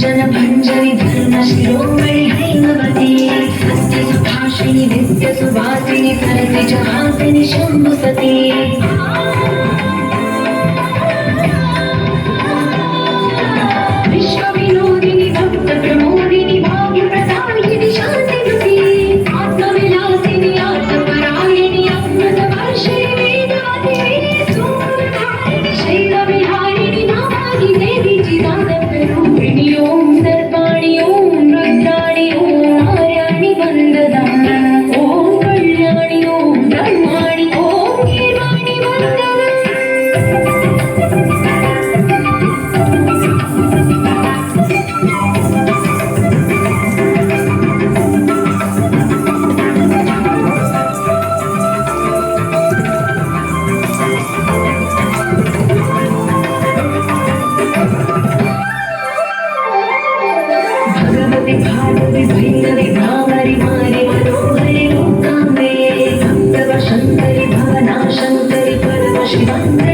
जनभञ्जनि धर्मशिरोमणि हैमवती सत्यसुभाषिणि नित्यसुवासिनि सरसिजहासिनि शम्भुसती विश्वविनोदिनि भक्तप्रमोदिनि भाग्यप्रदायिनि शान्तिदुती आत्मविलासिनि आत्मपरायणि अमृतवर्षिणि वेदवती सूरधारिणि शैलविहारिणि नामानि देवी चिदानन्दरूपिणि ॐ सर्वाणि ॐ रुद्राणि ॐ आर्याणि वन्ददामि ॐ कल्याणि ॐ ब्रह्माणि ॐ गीर्वाणि वन्ददामि भगवति भागवति भैरवि भावरि मारि मनोहरि लोकाम्बे भक्तव शङ्करि भवना शङ्करि परमशिवं